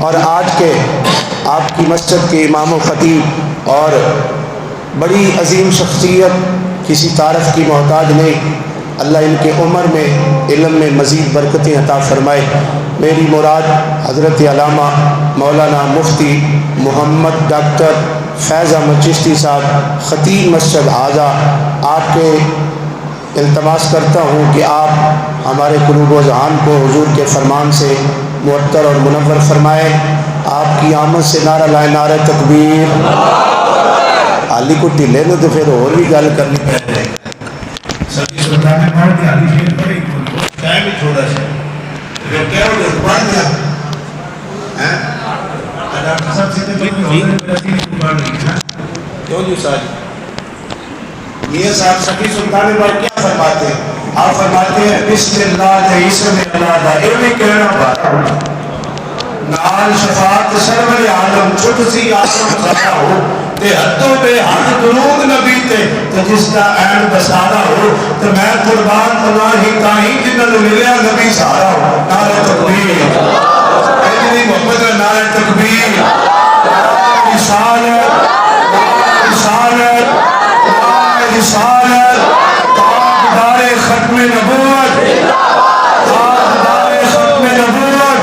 اور آج کے آپ کی مسجد کے امام و خطیب اور بڑی عظیم شخصیت، کسی تعارف کی محتاج نہیں، اللہ ان کے عمر میں علم میں مزید برکتیں عطا فرمائے۔ میری مراد حضرت علامہ مولانا مفتی محمد ڈاکٹر فیض احمد چشتی صاحب خطیب مسجد اعظہ، آپ کے التماس کرتا ہوں کہ آپ ہمارے قلوب و ذہان کو حضور کے فرمان سے معطر اور منور فرمائیں۔ آپ کی آمد سے نعرہ لائے، نعرہ تکبیر۔ علی کو ٹھلے نو تو پھر اور بھی گل کرنی پڑے۔ سبھی سلطان نے پڑھ دیا، علی شیر پڑھی ٹائم ہی تھوڑا سا جو کہہ رہے ہو پڑھ دیا ہیں ڈاکٹر صاحب سے تو پڑھ رہی ہے کیوں جی صاحب میاں صاحب سبھی سلطان نے کیا فرماتے ہیں؟ آپ فرماتے ہیں بسم اللہ اسم اللہ دا ایویں کہنا پڑا نال شفاعت سرور عالم چھٹ سی آسم سارا ہو تے حدوں پہ حد درود نبی تے جس کا عین بسارا ہو تے میں قربان اللہ ہی تاہی جنہوں ملیا نبی سارا ہو۔ نعرہ تکبیر، اجلی محمد نعرہ تکبیر، رسالت رسالت رسالت، تاجدار ختم نبوت، تاجدار ختم نبوت،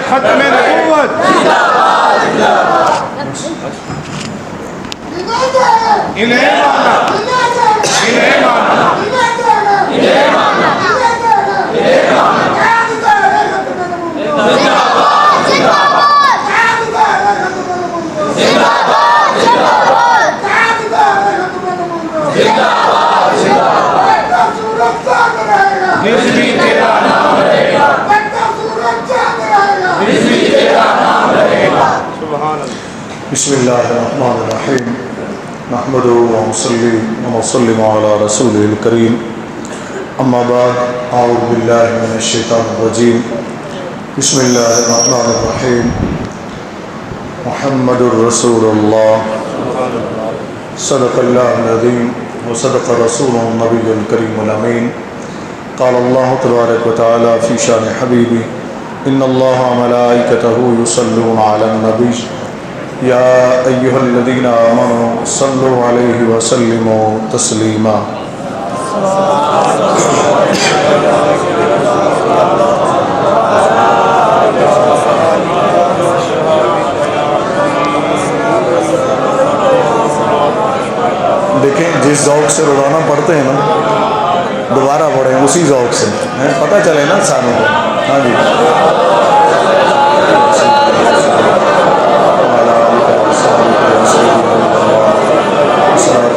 ختم نبوت۔ انہیں مانا، انہیں مانا، انہیں مانا، انہیں مانا۔ بسم اللہ الرحمن الرحیم نحمد و نصلی علی رسول الکریم اما بعد اعوذ باللہ من الشیطان الرجیم بسم اللہ الرحمن الرحیم محمد الرسول اللہ صدق اللہ العظیم و صدق رسول النبی الکریم الامین قال اللہ تبارک و تعالی فی شان حبیبی ان اللہ ملائکتہ یصلون علی النبی یا ایہا الذین آمنوا صلوا علیہ وسلموا تسلیما۔ دیکھیں جس ذوق سے روزانہ پڑھتے ہیں نا دوبارہ پڑھیں اسی ذوق سے، پتہ چلے نا انسانوں کو۔ ہاں جی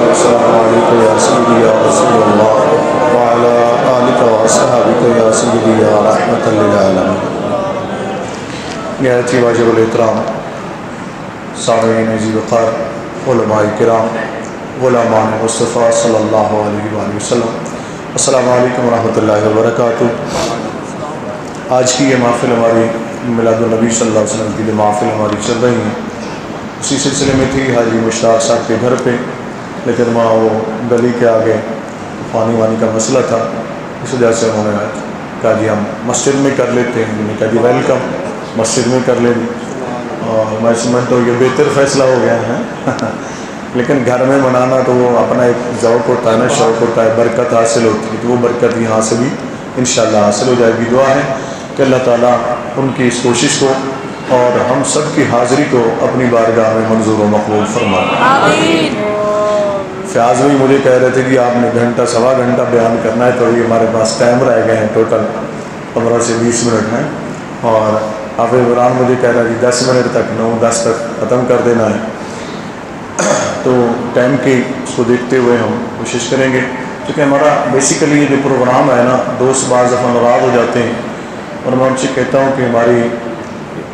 السلام علیکم یا سیدی یا رسول اللہ وعلی آلک و اصحابک یا سیدی یا رحمت للعالمین۔ نہایت ہی واجب الاحترام سامعین عزیز وقار، علماء کرام، غلامان مصطفیٰ صلی اللہ علیہ وآلہ وسلم، السلام علیکم ورحمۃ اللہ وبرکاتہ۔ آج کی یہ محفل ہماری میلاد النبی صلی اللہ علیہ وسلم کی محفل ہماری چل رہی ہیں، اسی سلسلے میں تھی حاجی مشتاق صاحب کے گھر پہ، لیکن وہاں وہ گلی کے آگے پانی وانی کا مسئلہ تھا، اس وجہ سے انہوں نے کہا جی ہم مسجد میں کر لیتے ہیں۔ میں نے کہا جی ویلکم، مسجد میں کر لیں گے، اور میں سمجھتا ہوں یہ بہتر فیصلہ ہو گیا ہے لیکن گھر میں منانا تو وہ اپنا ایک ذوق ہوتا ہے نا، شوق ہوتا ہے، برکت حاصل ہوتی ہے، تو وہ برکت یہاں سے بھی انشاءاللہ حاصل ہو جائے گی۔ دعا ہے کہ اللہ تعالیٰ ان کی اس کوشش کو اور ہم سب کی حاضری کو اپنی بارگاہ میں منظور و مقبول فرمائے۔ آمین۔ فیاض بھی مجھے کہہ رہے تھے کہ آپ نے گھنٹہ سوا گھنٹہ بیان کرنا ہے، تو یہ ہمارے پاس ٹائم رہ گئے ہیں ٹوٹل 15 سے 20 منٹ ہیں، اور حافظ عمران مجھے کہہ رہا ہے کہ 10 منٹ تک 9-10 تک ختم کر دینا ہے، تو ٹائم کی اس کو دیکھتے ہوئے ہم کوشش کریں گے، کیونکہ ہمارا بیسیکلی یہ جو پروگرام ہے نا، دوست بعض دفعہ ناراض ہو جاتے ہیں، اور میں ان سے کہتا ہوں کہ ہماری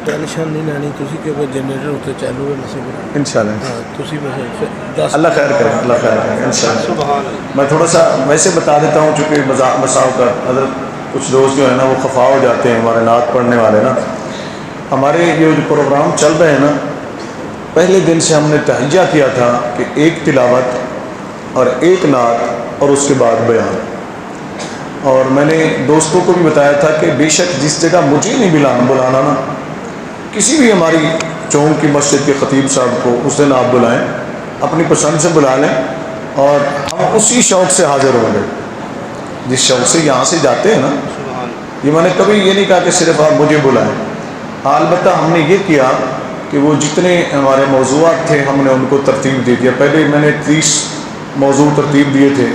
ٹینشن نہیں لینی تسی کہ وہ جنریٹر اتنے چالو ہے مسئلہ انشاءاللہ اللہ خیر کریں، اللہ خیر کریں انشاءاللہ۔ میں تھوڑا سا ویسے بتا دیتا ہوں، چونکہ مساؤ کا حضرت کچھ دوست جو ہے نا وہ خفا ہو جاتے ہیں، ہمارے نعت پڑھنے والے نا، ہمارے یہ جو پروگرام چل رہے ہیں نا، پہلے دن سے ہم نے تہیہ کیا تھا کہ ایک تلاوت اور ایک نعت اور اس کے بعد بیان. اور میں نے دوستوں کو بھی بتایا تھا کہ بے شک جس جگہ مجھے نہیں بلانا نا، کسی بھی ہماری چونک کی مسجد کے خطیب صاحب کو اس دن آپ بلائیں، اپنی پسند سے بلا لیں اور ہم اسی شوق سے حاضر ہوں گے جس شوق سے یہاں سے جاتے ہیں نا. یہ میں نے کبھی یہ نہیں کہا کہ صرف آپ مجھے بلائیں. ہاں البتہ ہم نے یہ کیا کہ وہ جتنے ہمارے موضوعات تھے ہم نے ان کو ترتیب دے دیا. پہلے میں نے 30 موضوع ترتیب دیے تھے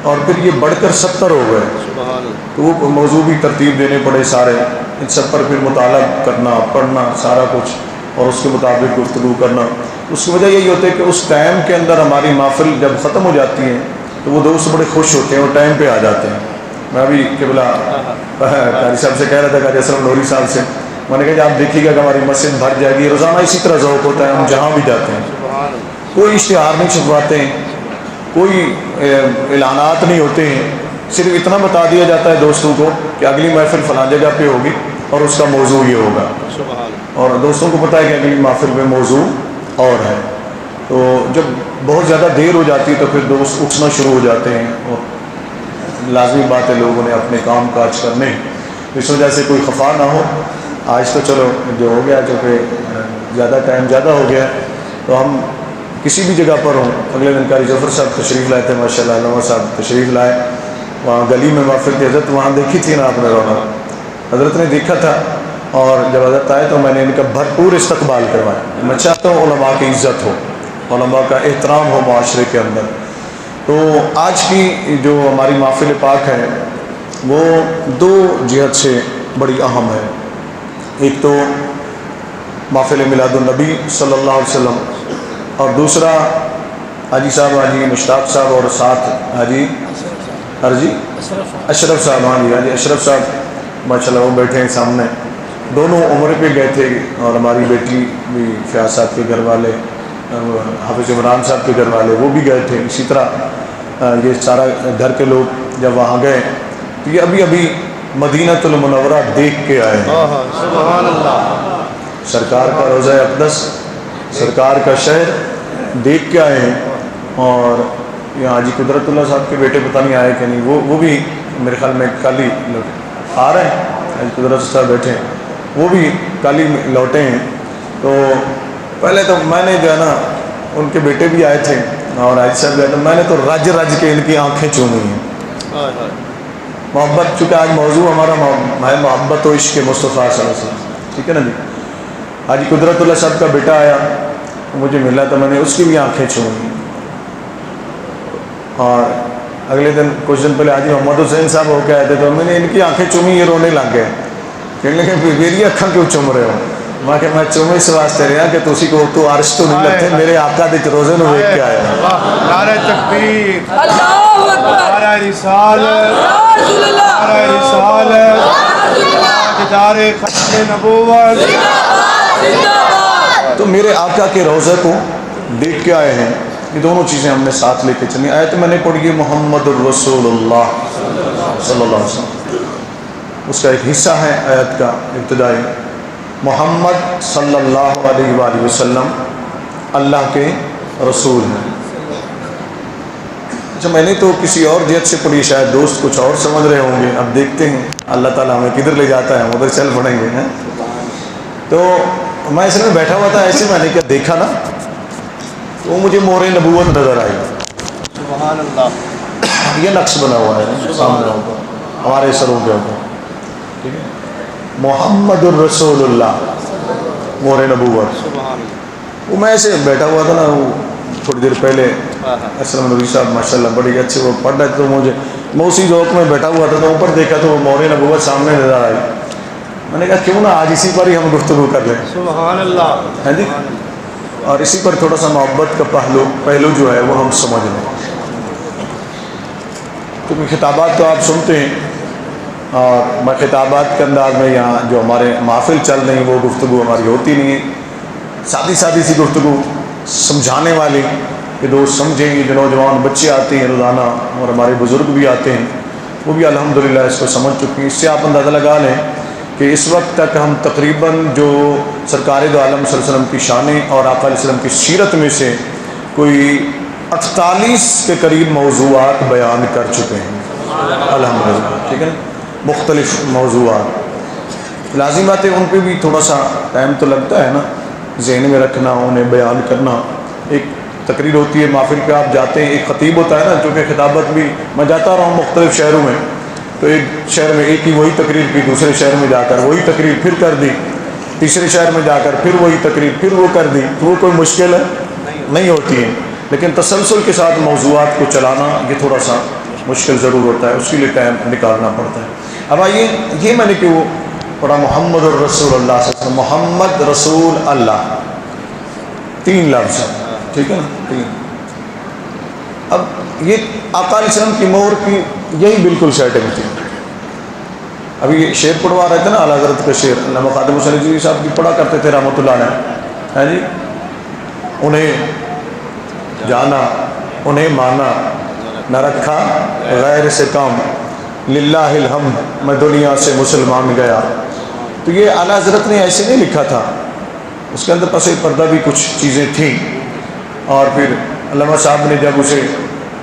اور پھر یہ بڑھ کر 70 ہو گئے، تو وہ موضوع بھی ترتیب دینے پڑے سارے. ان سب پر پھر مطالعہ کرنا، پڑھنا سارا کچھ اور اس کے مطابق گفتگو کرنا. اس کی وجہ یہی ہوتی ہے کہ اس ٹائم کے اندر ہماری محفل جب ختم ہو جاتی ہے تو وہ دوست بڑے خوش ہوتے ہیں اور ٹائم پہ آ جاتے ہیں. میں ابھی قبلہ قاری صاحب سے کہہ رہا تھا، قاری اسلم نوری صاحب سے، میں نے کہا کہ آپ دیکھیے گا کہ ہماری مسجد بھر جائے گی. روزانہ اسی طرح ذوق ہوتا ہے، ہم جہاں بھی جاتے ہیں کوئی اشتہار نہیں چھپواتے ہیں، کوئی اعلانات نہیں ہوتے ہیں، صرف اتنا بتا دیا جاتا ہے دوستوں کو کہ اگلی محفل فلاں جگہ پہ ہوگی اور اس کا موضوع یہ ہوگا، اور دوستوں کو پتہ ہے کہ اگلی محفل میں موضوع اور ہے. تو جب بہت زیادہ دیر ہو جاتی ہے تو پھر دوست اٹھنا شروع ہو جاتے ہیں اور لازمی بات ہے لوگوں نے اپنے کام کاج کرنے، اس وجہ سے کوئی خفا نہ ہو. آج تو چلو جو ہو گیا، چونکہ زیادہ ٹائم زیادہ ہو گیا تو ہم کسی بھی جگہ پر ہوں. اگلے دن قاری ظفر صاحب تشریف لائے تھے، ماشاء اللہ علامہ صاحب تشریف لائے، وہاں گلی میں محفل کی حضرت وہاں دیکھی تھی نا آپ نے، رونق حضرت نے دیکھا تھا. اور جب حضرت آئے تو میں نے ان کا بھرپور استقبال کروایا. میں چاہتا ہوں علماء کی عزت ہو، علماء کا احترام ہو معاشرے کے اندر. تو آج کی جو ہماری محفل پاک ہے وہ 2 جہت سے بڑی اہم ہے. ایک تو محفل میلاد النبی صلی اللہ علیہ وسلم، اور دوسرا حاجی صاحب حاجی مشتاق صاحب اور ساتھ حاجی اشرف صاحب. ہاں جی حاجی اشرف صاحب ماشاء اللہ وہ بیٹھے ہیں سامنے. دونوں عمرے پہ گئے تھے اور ہماری بیٹی بھی فیاض صاحب کے گھر والے، حافظ عمران صاحب کے گھر والے وہ بھی گئے تھے. اسی طرح یہ سارا گھر کے لوگ جب وہاں گئے تو یہ ابھی مدینۃ المنورہ دیکھ کے آئے ہیں. سبحان اللہ. سرکار کا روضہ اقدس، سرکار کا شہر دیکھ کے آئے ہیں. اور یہاں حاجی قدرت اللہ صاحب کے بیٹے پتہ نہیں آئے کہ نہیں، وہ بھی میرے خیال میں کل ہی آ رہے ہیں. حاجی قدرت صاحب بیٹھے ہیں، وہ بھی کل ہی لوٹے ہیں. تو پہلے تو میں نے جو ہے نا، ان کے بیٹے بھی آئے تھے اور حاجی صاحب گئے، تو میں نے تو رج کے ان کی آنکھیں چومی ہیں. محبت، چونکہ آج موضوع ہمارا ہے محبت و عشق مصطفیٰ صلی اللہ علیہ وسلم، ٹھیک ہے نا جی. حاجی قدرت اللہ صاحب کا بیٹا آیا، مجھے ملا تو میں نے اس کی بھی آنکھیں چومی. اور اگلے دن کچھ دن پہلے حاجی محمد حسین صاحب ہو کے آئے تھے تو میں نے ان کی آنکھیں چومی، یہ رونے لگ گئے. کہنے لگے میری اکھاں کیوں چوم رہے ہو؟ میں کہ میں چومے اس واسطے رہا کہ تسی کو تو عرش تو نہیں لگتے، میرے آقا دے روزے نو دیکھ کے آیا. نعرہ تکبیر، نعرہ رسالت، نعرہ رسالت، تاجدار ختم نبوت. تو میرے آقا کے روزے کو دیکھ کے آئے ہیں. یہ دونوں چیزیں ہم نے ساتھ لے کے چلی. آیت میں نے پڑھی محمد الرسول اللہ صلی اللہ علیہ وسلم، اس کا ایک حصہ ہے آیت کا ابتدائی. محمد صلی اللہ علیہ وآلہ وسلم اللہ کے رسول ہیں. اچھا میں نے تو کسی اور جہت سے پڑھی، شاید دوست کچھ اور سمجھ رہے ہوں گے. اب دیکھتے ہیں اللہ تعالیٰ ہمیں کدھر لے جاتا ہے، ہم ادھر چل پڑیں گے. تو میں اس میں بیٹھا ہوا تھا، ایسے میں نے کیا دیکھا نا تو مجھے مہر نبوت نظر آئی. سبحان اللہ. یہ نقش بنا ہوا ہے سامنے ہوگا ہمارے سروں کے اوپر، ٹھیک ہے. محمد الرسول اللہ، مہر نبوت. وہ میں ایسے بیٹھا ہوا تھا نا، وہ تھوڑی دیر پہلے اسلم نبی صاحب ماشاء اللہ بڑی اچھے وہ پڑھ رہے تھے، تو مجھے میں اسی ذوق میں بیٹھا ہوا تھا تو اوپر دیکھا تو وہ مہر نبوت سامنے نظر آئی. میں نے کہا کیوں نہ آج اسی پر ہی ہم گفتگو کر لیں. سبحان اللہ. ہے جی، اور اسی پر تھوڑا سا محبت کا پہلو جو ہے وہ ہم سمجھ لیں. کیونکہ خطابات تو آپ سنتے ہیں اور میں خطابات کے انداز میں یہاں جو ہمارے محافل چل رہی ہیں وہ گفتگو ہماری ہوتی نہیں ہے. سادی سی گفتگو سمجھانے والی کہ دوست سمجھیں. یہ جو نوجوان بچے آتے ہیں روزانہ اور ہمارے بزرگ بھی آتے ہیں، وہ بھی الحمدللہ اس کو سمجھ چکے ہیں. اس سے آپ اندازہ لگا لیں کہ اس وقت تک ہم تقریباً جو سرکار دو عالم صلی اللہ علیہ وسلم کی شانیں اور آقا علیہ السلام کی سیرت میں سے کوئی 48 کے قریب موضوعات بیان کر چکے ہیں الحمدللہ، ٹھیک ہے نا، مختلف موضوعات۔ لازم بات ہے ان پہ بھی تھوڑا سا ٹائم تو لگتا ہے نا، ذہن میں رکھنا، انہیں بیان کرنا۔ ایک تقریر ہوتی ہے، محفل پہ آپ جاتے ہیں، ایک خطیب ہوتا ہے نا، چونکہ خطابت بھی میں جاتا رہا ہوں مختلف شہروں میں، تو ایک شہر میں ایک ہی وہی تقریر کی، دوسرے شہر میں جا کر وہی تقریر پھر کر دی، تیسرے شہر میں جا کر پھر وہی تقریر پھر وہ کر دی، تو وہ کوئی مشکل نہیں ہوتی ہے، لیکن تسلسل کے ساتھ موضوعات کو چلانا یہ تھوڑا سا مشکل ضرور ہوتا ہے، اس کے لیے ٹائم نکالنا پڑتا ہے۔ اب آئیے، یہ میں نے کہ وہ پڑھا محمد الرسول اللہ صلی اللہ علیہ وسلم، محمد رسول اللہ، 3 لفظ ہیں، ٹھیک ہے نا، 3۔ اب یہ آقا علیہ السلام کی مہر کی یہی بالکل سیٹنگ تھی۔ ابھی یہ شعر پڑھوا رہے تھے نا اعلیٰ حضرت کا شعر، علامہ خادم حسین جی صاحب کی پڑھا کرتے تھے رحمۃ اللہ علیہ، ہے جی، انہیں جانا انہیں مانا، نہ رکھا غیر سے کام، للہ الحمد میں دنیا سے مسلمان گیا۔ تو یہ اعلیٰ حضرت نے ایسے نہیں لکھا تھا، اس کے اندر پس پردہ بھی کچھ چیزیں تھیں، اور پھر علامہ صاحب نے جب اسے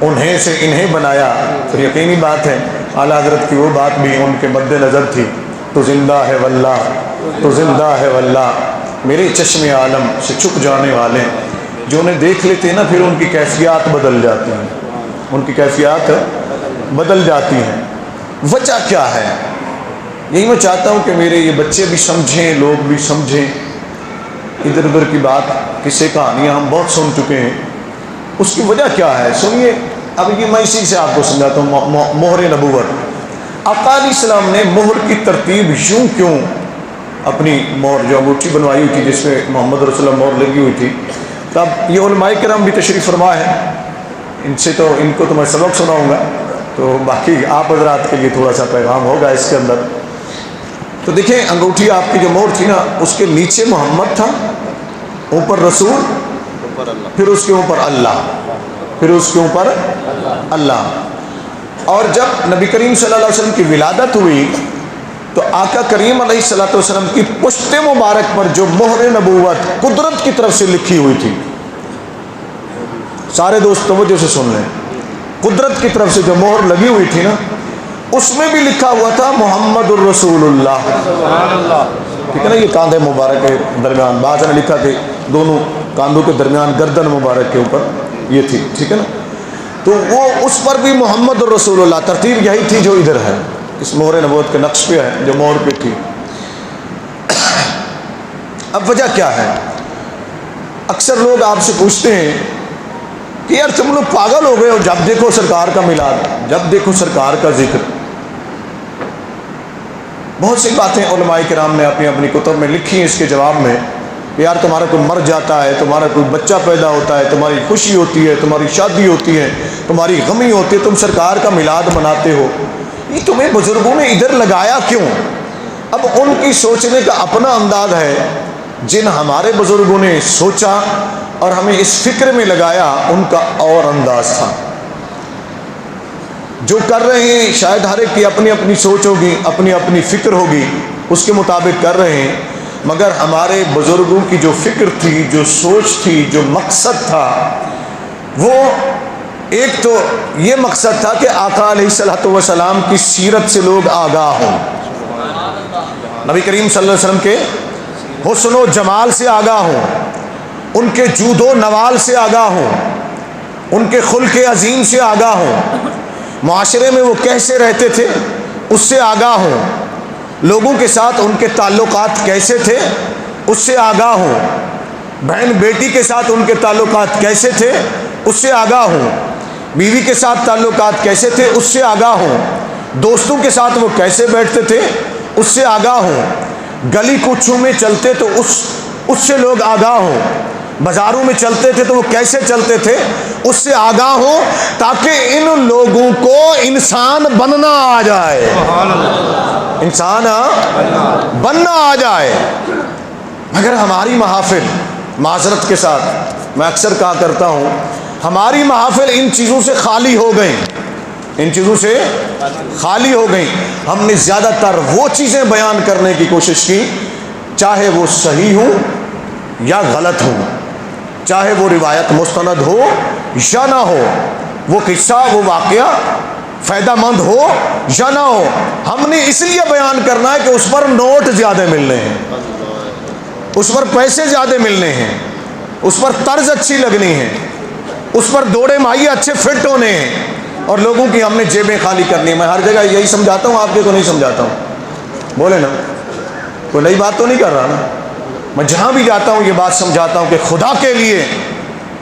انہیں سے انہیں بنایا تو یقینی بات ہے اعلیٰ حضرت کی وہ بات بھی ان کے مد نظر تھی، تو زندہ ہے واللہ، تو زندہ ہے واللہ، میرے چشم عالم سے چھپ جانے والے جو انہیں دیکھ لیتے ہیں نا، پھر ان کی کیفیات بدل جاتی ہیں، ان کی کیفیات بدل جاتی ہیں۔ وجہ کیا ہے؟ یہی میں چاہتا ہوں کہ میرے یہ بچے بھی سمجھیں، لوگ بھی سمجھیں۔ ادھر ادھر کی بات، قصے کہانیاں ہم بہت سن چکے ہیں، اس کی وجہ کیا ہے سنیے۔ اب یہ میں اسی سے آپ کو سمجھاتا ہوں، مہر نبوت۔ آقا علیہ السلام نے مہر کی ترتیب یوں کیوں اپنی مہر جو انگوٹھی بنوائی ہوئی تھی جس میں محمد رسول اللہ مہر لگی ہوئی تھی، تب یہ علماء کرام بھی تشریف فرما ہے، ان کو تو میں سبق سناؤں گا، تو باقی آپ حضرات کے لیے تھوڑا سا پیغام ہوگا اس کے اندر۔ تو دیکھیں انگوٹھی آپ کی جو مہر تھی نا، اس کے نیچے محمد تھا، اوپر رسول، پھر اس کے اوپر اللہ، پھر اس کے اوپر اللہ۔ اور جب نبی کریم صلی اللہ علیہ وسلم کی ولادت ہوئی تو آقا کریم علیہ الصلوۃ والسلام کی پشت مبارک پر جو مہر نبوت قدرت کی طرف سے لکھی ہوئی تھی، سارے دوست توجہ سے سن لیں، قدرت کی طرف سے جو مہر لگی ہوئی تھی نا، اس میں بھی لکھا ہوا تھا محمد الرسول اللہ، ٹھیک ہے نا۔ یہ کاندھے مبارک کے درمیان، بعض نے لکھا کہ دونوں کاندھوں کے درمیان گردن مبارک کے اوپر یہ تھی، ٹھیک ہے نا۔ تو وہ اس پر بھی محمد الرسول اللہ، ترتیب یہی تھی جو ادھر ہے، اس مہر نبوت کے نقش پہ ہے جو مہر پہ تھی۔ اب وجہ کیا ہے؟ اکثر لوگ آپ سے پوچھتے ہیں کہ یار تم لوگ پاگل ہو گئے ہو، جب دیکھو سرکار کا میلاد، جب دیکھو سرکار کا ذکر۔ بہت سی باتیں علماء کرام نے اپنی اپنی کتب میں لکھی ہیں اس کے جواب میں کہ یار تمہارا کوئی مر جاتا ہے، تمہارا کوئی بچہ پیدا ہوتا ہے، تمہاری خوشی ہوتی ہے، تمہاری شادی ہوتی ہے، تمہاری غمی ہوتی ہے، تم سرکار کا میلاد مناتے ہو، یہ تمہیں بزرگوں نے ادھر لگایا کیوں؟ اب ان کی سوچنے کا اپنا انداز ہے، جن ہمارے بزرگوں نے سوچا اور ہمیں اس فکر میں لگایا، ان کا اور انداز تھا۔ جو کر رہے ہیں شاید ہر ایک کی اپنی اپنی سوچ ہوگی، اپنی اپنی فکر ہوگی، اس کے مطابق کر رہے ہیں، مگر ہمارے بزرگوں کی جو فکر تھی، جو سوچ تھی، جو مقصد تھا، وہ ایک تو یہ مقصد تھا کہ آقا علیہ الصلوۃ والسلام کی سیرت سے لوگ آگاہ ہوں، نبی کریم صلی اللہ علیہ وسلم کے حسن و جمال سے آگاہ ہوں، ان کے جود و نوال سے آگاہ ہوں، ان کے خلق عظیم سے آگاہ ہوں، معاشرے میں وہ کیسے رہتے تھے اس سے آگاہ ہوں، لوگوں کے ساتھ ان کے تعلقات کیسے تھے اس سے آگاہ ہوں، بہن بیٹی کے ساتھ ان کے تعلقات کیسے تھے اس سے آگاہ ہوں، بیوی کے ساتھ تعلقات کیسے تھے اس سے آگاہ ہوں، دوستوں کے ساتھ وہ کیسے بیٹھتے تھے اس سے آگاہ ہوں، گلی کوچوں میں چلتے تو اس سے لوگ آگاہ ہوں، بازاروں میں چلتے تھے تو وہ کیسے چلتے تھے اس سے آگاہ ہوں، تاکہ ان لوگوں کو انسان بننا آ جائے، انسان بننا آ جائے۔ مگر ہماری محافل، معذرت کے ساتھ میں اکثر کہا کرتا ہوں، ہماری محافل ان چیزوں سے خالی ہو گئیں۔ ان چیزوں سے خالی ہو گئیں. ہم نے زیادہ تر وہ چیزیں بیان کرنے کی کوشش کی چاہے وہ صحیح ہوں یا غلط ہوں، چاہے وہ روایت مستند ہو یا نہ ہو، وہ قصہ وہ واقعہ فائدہ مند ہو یا نہ ہو. ہم نے اس لیے بیان کرنا ہے کہ اس پر نوٹ زیادہ ملنے ہیں، اس پر پیسے زیادہ ملنے ہیں، اس پر طرز اچھی لگنی ہے، اس پر دوڑے ماہی اچھے فٹ ہونے ہیں، اور لوگوں کی ہم نے جیبیں خالی کرنی ہے. میں ہر جگہ یہی سمجھاتا ہوں، آپ کے تو نہیں سمجھاتا ہوں، بولے نا، کوئی نئی بات تو نہیں کر رہا نا. میں جہاں بھی جاتا ہوں یہ بات سمجھاتا ہوں کہ خدا کے لیے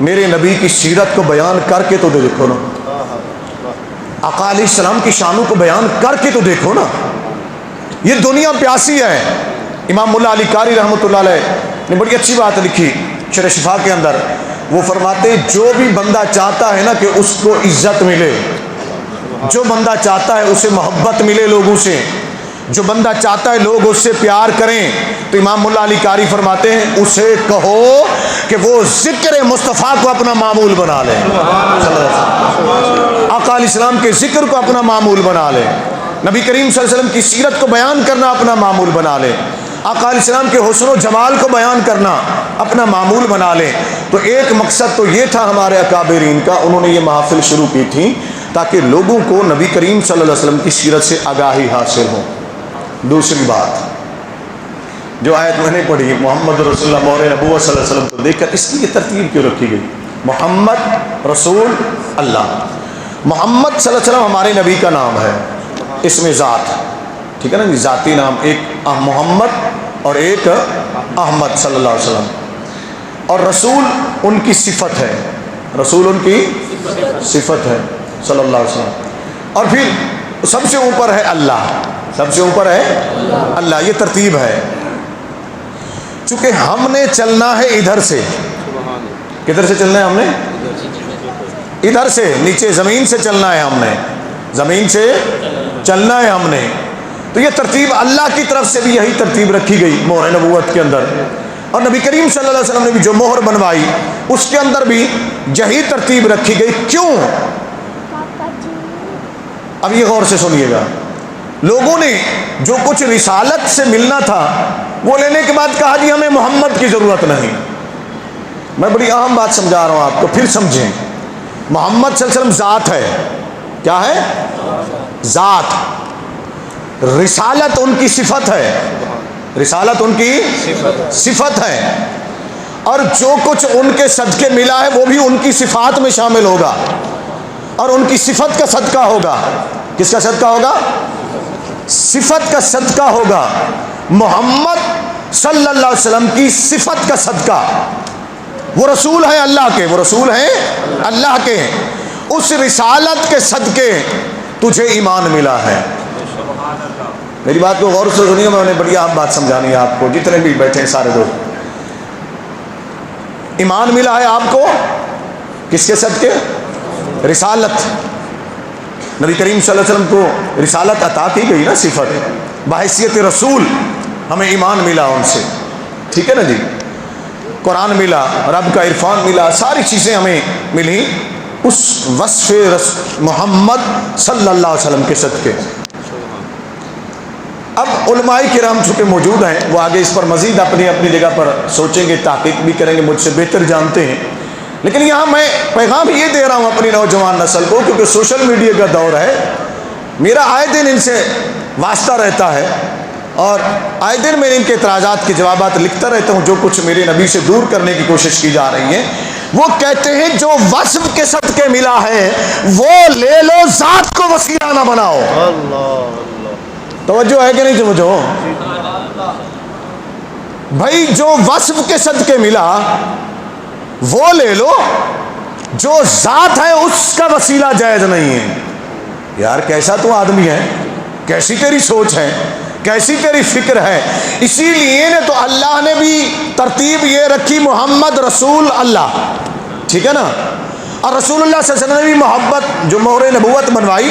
میرے نبی کی سیرت کو بیان کر کے تو دیکھو نا، آقا علیہ السلام کی شانوں کو بیان کر کے تو دیکھو نا. یہ دنیا پیاسی ہے. امام ملا علی قاری رحمۃ اللہ علیہ نے بڑی اچھی بات لکھی شرح شفا کے اندر. وہ فرماتے ہیں جو بھی بندہ چاہتا ہے نا کہ اس کو عزت ملے، جو بندہ چاہتا ہے اسے محبت ملے لوگوں سے، جو بندہ چاہتا ہے لوگ اس سے پیار کریں، تو امام ملا علی قاری فرماتے ہیں اسے کہو کہ وہ ذکر مصطفیٰ کو اپنا معمول بنا لے، آقا علیہ السلام کے ذکر کو اپنا معمول بنا لے، نبی کریم صلی اللہ علیہ وسلم کی سیرت کو بیان کرنا اپنا معمول بنا لے، آقا علیہ السلام کے حسن و جمال کو بیان کرنا اپنا معمول بنا لے. تو ایک مقصد تو یہ تھا ہمارے اکابرین کا، انہوں نے یہ محافل شروع کی تھی تاکہ لوگوں کو نبی کریم صلی اللہ علیہ وسلم کی سیرت سے آگاہی حاصل ہو. دوسری بات جو آیت میں نے پڑھی محمد رسول اللہ مور نبوت صلی اللہ علیہ وسلم کو دیکھ کر اس کی یہ ترتیب کیوں رکھی گئی؟ محمد رسول اللہ. محمد صلی اللہ علیہ وسلم ہمارے نبی کا نام ہے، اسم ذات، ٹھیک ہے نا جی، ذاتی نام، ایک محمد اور ایک احمد صلی اللہ علیہ وسلم. اور رسول ان کی صفت ہے، رسول ان کی صفت ہے صلی اللہ علیہ وسلم. اور پھر سب سے اوپر ہے اللہ، سب سے اوپر ہے اللہ. یہ ترتیب ہے. چونکہ ہم نے چلنا ہے ادھر سے، کدھر سے چلنا ہے؟ ہم نے ادھر سے، نیچے زمین سے چلنا ہے، ہم نے زمین سے چلنا ہے ہم نے. تو یہ ترتیب اللہ کی طرف سے بھی یہی ترتیب رکھی گئی مہر نبوت کے اندر، اور نبی کریم صلی اللہ علیہ وسلم نے بھی جو مہر بنوائی اس کے اندر بھی یہی ترتیب رکھی گئی. کیوں؟ اب یہ غور سے سنیے گا. لوگوں نے جو کچھ رسالت سے ملنا تھا وہ لینے کے بعد کہا جی ہمیں محمد کی ضرورت نہیں. میں بڑی اہم بات سمجھا رہا ہوں آپ کو، پھر سمجھیں. محمد صلی اللہ علیہ وسلم ذات ہے. کیا ہے؟ ذات. رسالت ان کی صفت ہے، رسالت ان کی صفت ہے، اور جو کچھ ان کے صدقے ملا ہے وہ بھی ان کی صفات میں شامل ہوگا، اور ان کی صفت کا صدقہ ہوگا. کس کا صدقہ ہوگا؟ صفت کا صدقہ ہوگا. محمد صلی اللہ علیہ وسلم کی صفت کا صدقہ. وہ رسول ہیں اللہ کے، وہ رسول ہیں اللہ کے. اس رسالت کے صدقے تجھے ایمان ملا ہے. میری بات کو غور سے سنیے، میں نے بڑی اہم بات سمجھانی ہے آپ کو، جتنے بھی بیٹھے ہیں سارے دوست. ایمان ملا ہے آپ کو کس کے صدقے؟ رسالت. نبی کریم صلی اللہ علیہ وسلم کو رسالت عطا کی گئی نا، صفت بحیثیت رسول ہمیں ایمان ملا ان سے، ٹھیک ہے نا جی. قرآن ملا، رب کا عرفان ملا، ساری چیزیں ہمیں ملی اس وصف محمد صلی اللہ علیہ وسلم کے صدقے. اب علماء کرام چونکہ موجود ہیں، وہ آگے اس پر مزید اپنی اپنی جگہ پر سوچیں گے، تحقیق بھی کریں گے، مجھ سے بہتر جانتے ہیں. لیکن یہاں میں پیغام یہ دے رہا ہوں اپنی نوجوان نسل کو، کیونکہ سوشل میڈیا کا دور ہے. میرا آئے دن ان سے واسطہ رہتا ہے، اور آئے دن میں ان کے اعتراضات کے جوابات لکھتا رہتا ہوں، جو کچھ میرے نبی سے دور کرنے کی کوشش کی جا رہی ہے. وہ کہتے ہیں جو وصف کے صدقے ملا ہے وہ لے لو، ذات کو وسیلہ نہ بناؤ. توجہ ہے کہ نہیں توجہ؟ بھائی جو وصف کے صدقے ملا وہ لے لو، جو ذات ہے اس کا وسیلہ جائز نہیں ہے. یار کیسا تو آدمی ہے، کیسی تیری سوچ ہے، کیسی تیری فکر ہے. اسی لیے نے تو اللہ نے بھی ترتیب یہ رکھی محمد رسول اللہ، ٹھیک ہے نا. اور رسول اللہ صلی اللہ علیہ وسلم نے بھی محبت جو مہر نبوت بنوائی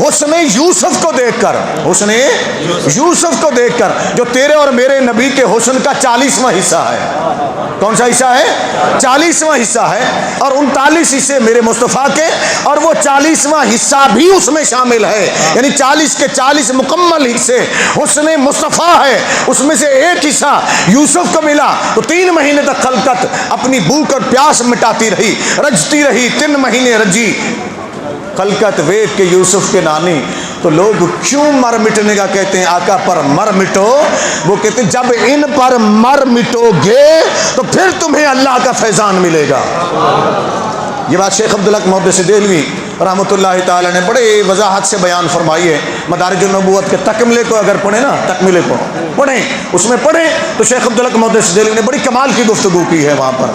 حسن یوسف کو دیکھ کر، حسن یوسف کو دیکھ کر، جو تیرے اور میرے نبی کے حسن کا 40واں حصہ ہے۔ کون سا حصہ ہے؟ 40واں حصہ ہے، اور 39 حصے میرے مصطفیٰ کے، اور وہ 40واں حصہ بھی اس میں شامل ہے، یعنی 40 کے 40 مکمل حصے حسن مصطفیٰ ہے۔ اس میں سے ایک حصہ یوسف کو ملا تو 3 مہینے تک خلقت اپنی بھوک اور پیاس مٹاتی رہی، رجتی رہی، 3 مہینے رجی خلقت ویکھ کے یوسف کے نانی۔ تو لوگ کیوں مر مٹنے کا کہتے ہیں آقا پر مر مٹو؟ وہ کہتے ہیں جب ان پر مر مٹو گے تو پھر تمہیں اللہ کا فیضان ملے گا۔ یہ بات شیخ عبدالحق محدث دہلوی رحمۃ اللہ تعالی نے بڑے وضاحت سے بیان فرمائی ہے۔ مدارج النبوت کے تکملے کو اگر پڑھیں نا، تکملے کو پڑھیں، اس میں پڑھیں تو شیخ عبدالحق محدث دہلوی نے بڑی کمال کی گفتگو کی ہے وہاں پر،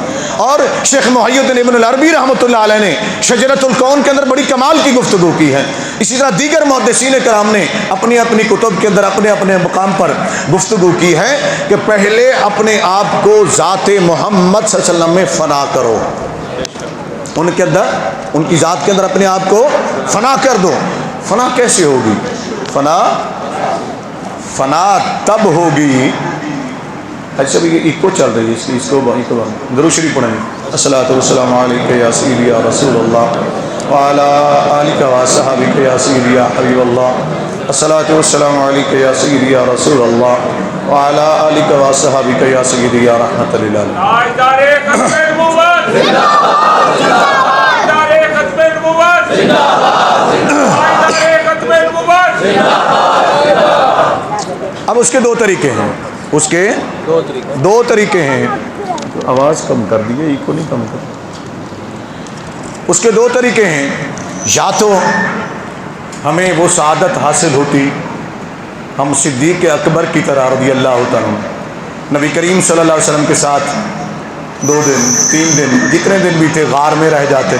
اور شیخ محی الدین ابن العربی رحمۃ اللہ علیہ نے شجرۃ الکون کے اندر بڑی کمال کی گفتگو کی ہے۔ اسی طرح دیگر محدثین کرام نے اپنی اپنی کتب کے اندر اپنے اپنے مقام پر گفتگو کی ہے کہ پہلے اپنے آپ کو ذات محمد صلی اللہ علیہ وسلم میں فنا کرو، ان کے اندر، ان کی ذات کے اندر اپنے آپ کو فنا کر دو۔ فنا کیسے ہوگی؟ فنا تب ہوگی، اچھا بھی ایکو چل رہی ہے، اس کو درود شریف پڑھیں گے۔ الصلاۃ والسلام علیک یا سیدی یا رسول اللہ وعلی آلک و اصحابک یا سیدی یا حبیب اللہ۔ الصلاۃ والسلام علیک یا سیدی یا رسول اللہ وعلی آلک و اصحابک یا سیدی یا رحمت للعالمین۔ اب اس کے 2 طریقے ہیں، اس کے 2 طریقے ہیں۔ آواز کم کر دیئے، ایکو نہیں کم کر۔ اس کے 2 طریقے ہیں، یا تو ہمیں وہ سعادت حاصل ہوتی ہم صدیق اکبر کی طرح رضی اللہ تعالیٰ نبی کریم صلی اللہ علیہ وسلم کے ساتھ 2 دن 3 دن جتنے دن بھی تھے غار میں رہ جاتے،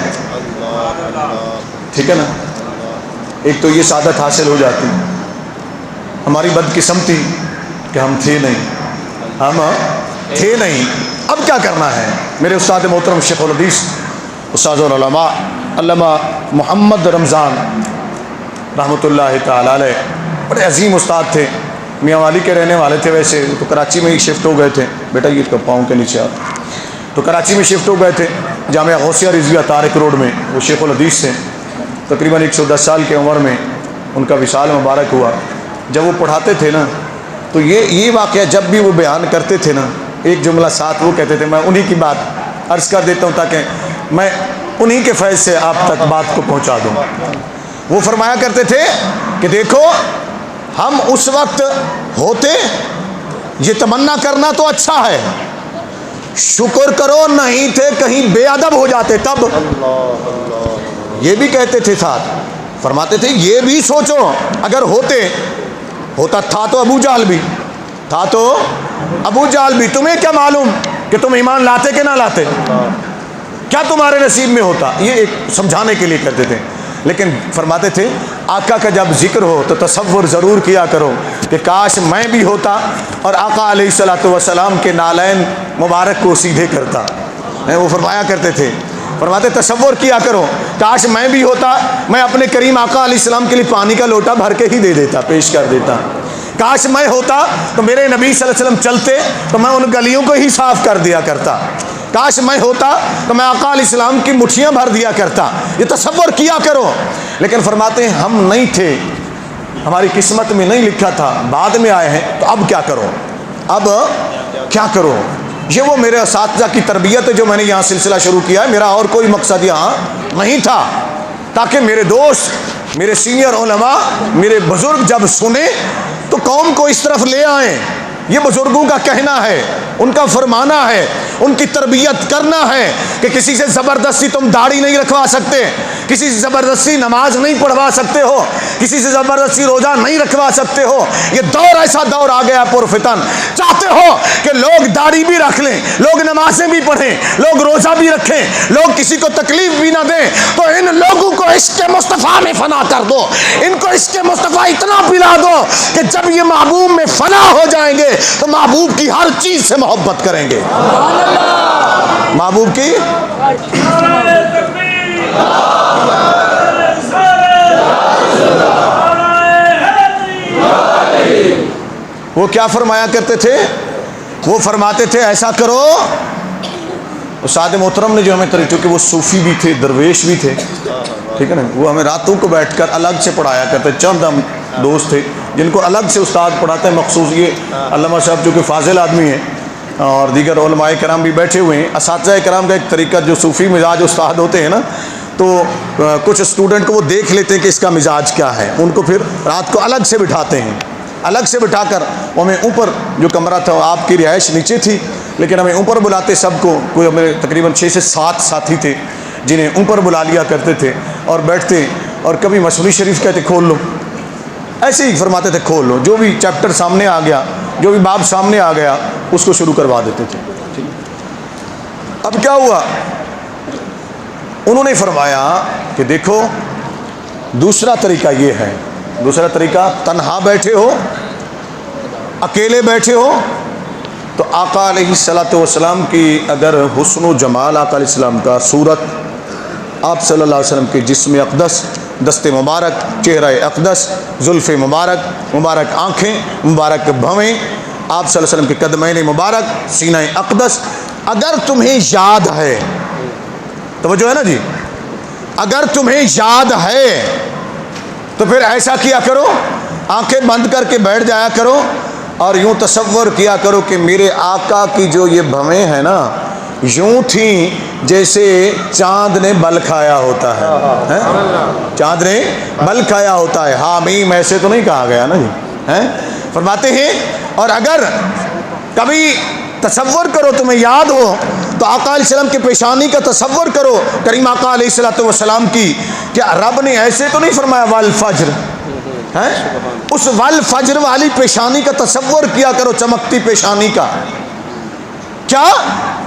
ٹھیک ہے نا، ایک تو یہ سعادت حاصل ہو جاتی۔ ہماری بدقسمتی کہ ہم تھے نہیں، اب کیا کرنا ہے؟ میرے استاد محترم شیخ الحدیث استاد العلماء علامہ محمد رمضان رحمۃ اللہ تعالی علیہ بڑے عظیم استاد تھے، میاں والی کے رہنے والے تھے، ویسے تو کراچی میں ہی شفٹ ہو گئے تھے، بیٹا یہ پاؤں کے نیچے آتا، تو کراچی میں شفٹ ہو گئے تھے جامعہ غوثیہ رضویہ طارق روڈ میں، وہ شیخ الحدیث تھے۔ تقریباً 110 سال کی عمر میں ان کا وصال مبارک ہوا۔ جب وہ پڑھاتے تھے نا تو یہ واقعہ جب بھی وہ بیان کرتے تھے نا، ایک جملہ ساتھ وہ کہتے تھے، میں انہی کی بات عرض کر دیتا ہوں تاکہ میں انہی کے فیض سے آپ تک بات کو پہنچا دوں۔ وہ فرمایا کرتے تھے کہ دیکھو ہم اس وقت ہوتے، یہ تمنا کرنا تو اچھا ہے، شکر کرو نہیں تھے کہیں بے ادب ہو جاتے تب، یہ بھی کہتے تھے ساتھ، فرماتے تھے یہ بھی سوچو اگر ہوتا تھا تو ابو جہل بھی، تمہیں کیا معلوم کہ تم ایمان لاتے کہ نہ لاتے، کیا تمہارے نصیب میں ہوتا، یہ ایک سمجھانے کے لیے کہتے تھے۔ لیکن فرماتے تھے آقا کا جب ذکر ہو تو تصور ضرور کیا کرو کہ کاش میں بھی ہوتا اور آقا علیہ الصلوۃ والسلام کے نالین مبارک کو سیدھے کرتا۔ وہ فرمایا کرتے تھے، فرماتے تصور کیا کرو کاش میں بھی ہوتا، میں اپنے کریم آقا علیہ السلام کے لیے پانی کا لوٹا بھر کے ہی دے دیتا، پیش کر دیتا۔ کاش میں ہوتا تو میرے نبی صلی اللہ علیہ وسلم چلتے تو میں ان گلیوں کو ہی صاف کر دیا کرتا، کاش میں ہوتا تو میں آقا علیہ السلام کی مٹھیاں بھر دیا کرتا، یہ تصور کیا کرو۔ لیکن فرماتے ہیں ہم نہیں تھے، ہماری قسمت میں نہیں لکھا تھا، بعد میں آئے ہیں، تو اب کیا کرو؟ یہ وہ میرے اساتذہ کی تربیت ہے جو میں نے یہاں سلسلہ شروع کیا ہے، میرا اور کوئی مقصد یہاں نہیں تھا، تاکہ میرے دوست، میرے سینئر علماء، میرے بزرگ جب سنیں تو قوم کو اس طرف لے آئیں۔ یہ بزرگوں کا کہنا ہے، ان کا فرمانا ہے، ان کی تربیت کرنا ہے کہ کسی سے زبردستی تم داڑھی نہیں رکھوا سکتے، کسی سے زبردستی نماز نہیں پڑھوا سکتے ہو، کسی سے زبردستی روزہ نہیں رکھوا سکتے ہو۔ یہ دور ایسا دور آ گیا پرفتن، چاہتے ہو کہ لوگ داڑھی بھی رکھ لیں، لوگ نمازیں بھی پڑھیں، لوگ روزہ بھی رکھیں، لوگ کسی کو تکلیف بھی نہ دیں، تو ان لوگوں کو عشق مصطفیٰ میں فنا کر دو، ان کو عشق مصطفیٰ اتنا پلا دو کہ جب یہ محبوب میں فنا ہو جائیں گے تو محبوب کی ہر چیز سے محبت کریں گے، محبوب کی نعرہ تکبیر، وہ کیا فرمایا کرتے تھے؟ وہ فرماتے تھے ایسا کرو. استاد محترم نے جو ہمیں چونکہ وہ صوفی بھی تھے، درویش بھی تھے، ٹھیک ہے نا، وہ ہمیں راتوں کو بیٹھ کر الگ سے پڑھایا کرتے. چند ہم دوست تھے جن کو الگ سے استاد پڑھاتے ہیں مخصوص. یہ علامہ صاحب جو کہ فاضل آدمی ہیں اور دیگر علماء کرام بھی بیٹھے ہوئے ہیں. اساتذہ کرام کا ایک طریقہ، جو صوفی مزاج استاد ہوتے ہیں نا، تو کچھ اسٹوڈنٹ کو وہ دیکھ لیتے ہیں کہ اس کا مزاج کیا ہے، ان کو پھر رات کو الگ سے بٹھاتے ہیں. الگ سے بٹھا کر وہ ہمیں اوپر، جو کمرہ تھا آپ کی رہائش نیچے تھی، لیکن ہمیں اوپر بلاتے سب کو. کوئی ہمیں تقریباً 6 سے 7 ساتھی تھے جنہیں اوپر بلا لیا کرتے تھے اور بیٹھتے، اور کبھی مصنوی شریف کہتے کھول لو، ایسے ہی فرماتے تھے کھول لو. جو بھی چیپٹر سامنے آ گیا، جو بھی باب سامنے آ گیا، اس کو شروع کروا دیتے تھے. اب کیا ہوا؟ انہوں نے فرمایا کہ دیکھو دوسرا طریقہ یہ ہے. دوسرا طریقہ، تنہا بیٹھے ہو، اکیلے بیٹھے ہو، تو آقا علیہ الصلوۃ والسلام کی اگر حسن و جمال آقا علیہ السلام کا، صورت آپ صلی اللہ علیہ وسلم کے جسم اقدس، دست مبارک، چہرہ اقدس، زلف مبارک، مبارک آنکھیں، مبارک بھویں، آپ صلی اللہ علیہ وسلم کے قدمین مبارک، سینہ اقدس، اگر تمہیں یاد ہے، توجہ ہے نا جی، اگر تمہیں یاد ہے تو پھر ایسا کیا کرو، آنکھیں بند کر کے بیٹھ جایا کرو اور یوں تصور کیا کرو کہ میرے آقا کی جو یہ بھویں ہیں نا، یوں تھیں جیسے چاند نے بل کھایا ہوتا ہے. چاند نے بل کھایا ہوتا ہے. حامیم ایسے تو نہیں کہا گیا نا جی. فرماتے ہیں اور اگر کبھی تصور کرو، تمہیں یاد ہو، تو آقا علیہ السلام کی پیشانی کا تصور کرو، کریم آقا علیہ الصلوۃ والسلام کی. کیا رب نے ایسے تو نہیں فرمایا والفجر؟ اس والفجر والی پیشانی کا تصور کیا کرو، چمکتی پیشانی کا. کیا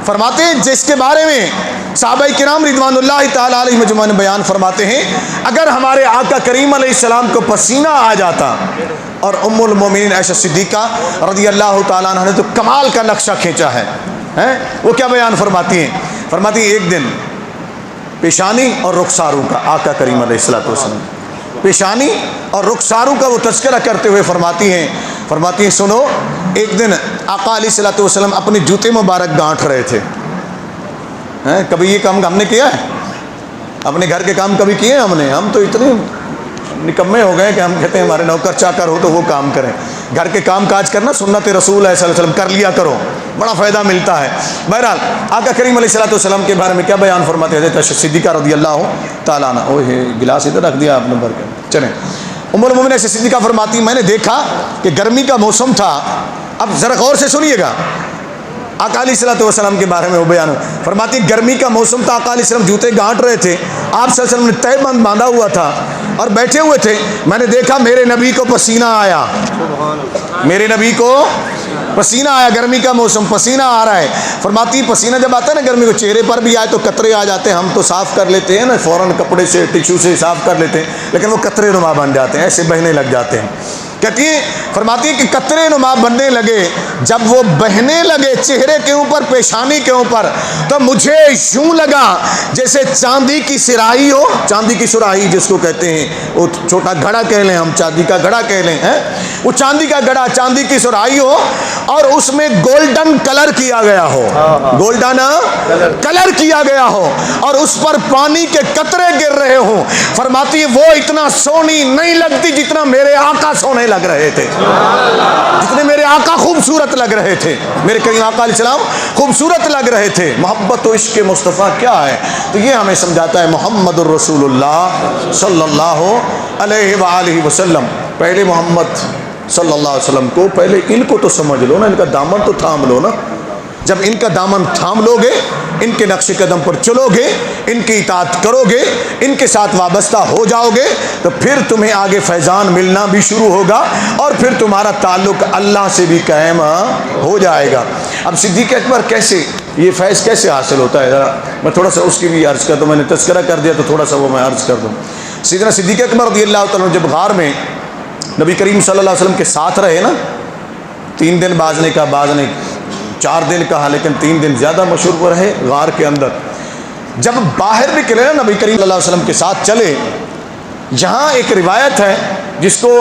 فرماتے ہیں؟ جس کے بارے میں صحابہ کرام رضوان اللہ تعالی علیہ مجمعین بیان فرماتے ہیں، اگر ہمارے آقا کریم علیہ السلام کو پسینہ آ جاتا، اور ام المومنین عائشہ صدیقہ رضی اللہ تعالیٰ عنہ نے تو کمال کا نقشہ کھینچا ہے. وہ کیا بیان فرماتی ہیں؟ فرماتی ہیں ایک دن پیشانی اور رخساروں کا، آقا کریم علیہ السلام پیشانی اور رخساروں کا وہ تذکرہ کرتے ہوئے فرماتی ہیں سنو، ایک دن آقا علیہ الصلوۃ والسلام اپنے جوتے مبارک گانٹھ رہے تھے. کبھی یہ کام ہم نے کیا ہے؟ اپنے گھر کے کام کبھی کیے ہیں ہم تو اتنے نکمے ہو گئے کہ ہم کہتے ہیں ہمارے نوکر چاکر ہو تو وہ کام کریں. گھر کے کام کاج کرنا سنت رسول ہے صلی اللہ علیہ وسلم، کر لیا کرو، بڑا فائدہ ملتا ہے. بہرحال آقا کریم علیہ الصلوۃ والسلام کے بارے میں کیا بیان فرماتے ہیں؟ حضرت صدیقہ رضی اللہ تعالیٰ عنہ. اوہ گلاس ادھر رکھ دیا آپ نے بھر کے. چلیں، ام المومنین صدیقہ فرماتی، میں نے دیکھا کہ گرمی کا موسم تھا. اب ذرا غور سے سنیے گا، آقا علیہ الصلوۃ والسلام کے بارے میں وہ بیان فرماتی، گرمی کا موسم تھا، آقا علیہ السلام جوتے گانٹ رہے تھے، آپ صلی اللہ علیہ وسلم نے تہ بند باندھا ہوا تھا اور بیٹھے ہوئے تھے. میں نے دیکھا میرے نبی کو پسینہ آیا، میرے نبی کو پسینہ آیا، گرمی کا موسم، پسینہ آ رہا ہے. فرماتی پسینہ جب آتا ہے نا گرمی کو، چہرے پر بھی آئے تو قطرے آ جاتے ہیں، ہم تو صاف کر لیتے ہیں نا فوراً کپڑے سے، ٹشو سے صاف کر لیتے ہیں، لیکن وہ قطرے نما بن جاتے ہیں، ایسے بہنے لگ جاتے ہیں. کہتی ہے، فرماتی ہے کہ قطرے نما بننے لگے. جب وہ بہنے لگے چہرے کے اوپر، پیشانی کے اوپر، تو مجھے یوں لگا جیسے چاندی کی سراہی ہو. چاندی کی سراہی جس کو کہتے ہیں، وہ چھوٹا گھڑا کہہ لیں، ہم چاندی کا گھڑا کہہ لیں، وہ چاندی کا گھڑا، چاندی کی سراہی ہو اور اس میں گولڈن کلر کیا گیا ہو، گولڈن کلر کیا گیا ہو اور اس پر پانی کے قطرے گر رہے ہوں. فرماتی ہے وہ اتنا سونی نہیں لگتی جتنا میرے آقا سونے لگ رہے تھے، جتنے میرے آقا خوبصورت لگ رہے تھے، میرے کریم آقا علیہ السلام خوبصورت لگ رہے تھے. محبت و عشق مصطفیٰ کیا ہے؟ تو یہ ہمیں سمجھاتا ہے محمد الرسول اللہ صلی اللہ علیہ وآلہ وسلم. پہلے محمد صلی اللہ علیہ وسلم کو، پہلے ان کو تو سمجھ لو نا، ان کا دامن تو تھام لو نا. جب ان کا دامن تھام لو گے، ان کے نقش قدم پر چلو گے، ان کی اطاعت کرو گے، ان کے ساتھ وابستہ ہو جاؤ گے، تو پھر تمہیں آگے فیضان ملنا بھی شروع ہوگا اور پھر تمہارا تعلق اللہ سے بھی قائم ہو جائے گا. اب صدیق اکبر کیسے، یہ فیض کیسے حاصل ہوتا ہے؟ ذرا میں تھوڑا سا اس کی بھی عرض کر دوں، میں نے تذکرہ کر دیا تو تھوڑا سا وہ میں عرض کر دوں. سیدنا صدیق اکبر رضی اللہ تعالیٰ عنہ جب غار میں نبی کریم صلی اللہ علیہ وسلم کے ساتھ رہے نا، 3 دن بعض نے کہا، بعض نے 4 دن کہا، لیکن 3 دن زیادہ مشہور رہے غار کے اندر. جب باہر نکلے نا نبی کریم صلی اللہ علیہ وسلم کے ساتھ چلے، یہاں ایک روایت ہے جس کو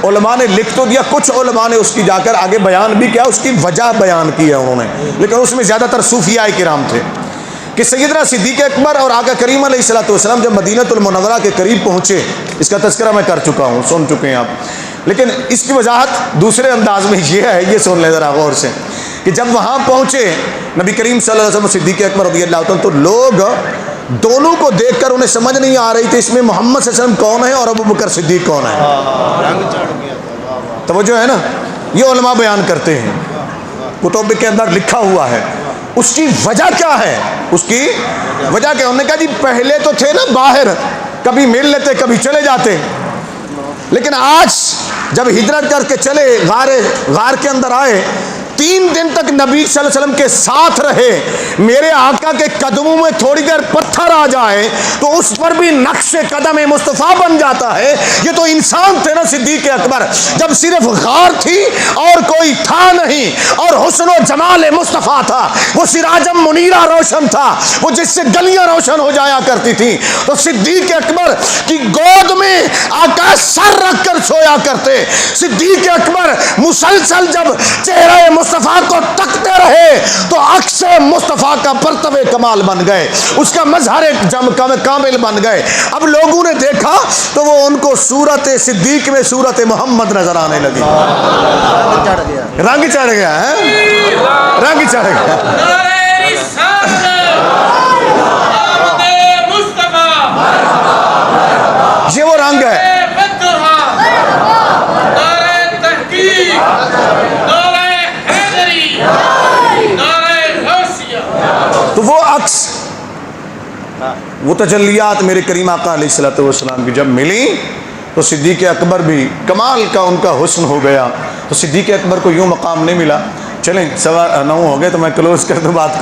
علماء نے لکھ تو دیا، کچھ علماء نے اس کی جا کر آگے بیان بھی کیا، اس کی وجہ بیان کی ہے انہوں نے، لیکن اس میں زیادہ تر صوفیاء کرام تھے کہ سیدنا صدیق اکبر اور آقا کریم علیہ الصلوۃ والسلام جب مدینہ المنورہ کے قریب پہنچے، اس کا تذکرہ میں کر چکا ہوں، سن چکے ہیں آپ، لیکن اس کی وضاحت دوسرے انداز میں یہ ہے، یہ سن لیں ذرا غور سے، کہ جب وہاں پہنچے نبی کریم صلی اللہ علیہ وسلم صدیق اکبر رضی اللہ عنہ، تو لوگ دونوں کو دیکھ کر انہیں سمجھ نہیں آ رہی تھی اس میں محمد صلی اللہ علیہ وسلم کون ہے اور ابو بکر صدیق کون ہے۔ رنگ چڑھ گیا تھا۔ توجہ ہے نا، یہ علماء بیان کرتے ہیں، کتب کے اندر لکھا ہوا ہے۔ اس کی وجہ کیا ہے؟ اس کی وجہ کیا؟ انہوں نے کہا جی پہلے تو تھے نا باہر، کبھی مل لیتے کبھی چلے جاتے، لیکن آج جب ہجرت کر کے چلے غار کے اندر آئے، 3 دن تک نبی صلی اللہ علیہ وسلم کے ساتھ رہے، میرے آقا کے قدموں میں تھوڑی دیر پتھر آ جائے تو اس پر بھی نقش قدم مصطفیٰ بن جاتا ہے۔ یہ تو انسان تھے نا صدیق اکبر، جب صرف غار تھی اور کوئی تھا نہیں، اور حسن و جمال مصطفیٰ تھا، وہ سراجم منیرہ روشن تھا، وہ جس سے گلیاں روشن ہو جایا کرتی تھی، تو صدیق اکبر کی گود میں آقا سر رکھ کر سویا کرتے۔ صدیق اکبر مسلسل جب چہرہ مصطفیٰ کو تکتے رہے تو عکس مصطفیٰ کا پرتو کمال بن گئے، اس کا مظہر کامل بن گئے۔ اب لوگوں نے دیکھا تو وہ ان کو صورت صدیق میں صورت محمد نظر آنے لگی۔ رنگ چڑھ گیا ہے، رنگ چڑھ گیا۔ یہ وہ رنگ ہے۔ تو وہ عکس، وہ تجلیات میرے کریم آقا علیہ الصلوۃ والسلام کی جب ملی تو صدیق اکبر بھی کمال کا ان کا حسن ہو گیا۔ تو صدیق اکبر کو یوں مقام نہیں ملا۔ چلیں 9:15 ہو گئے تو میں کلوز کر دوں بات کو۔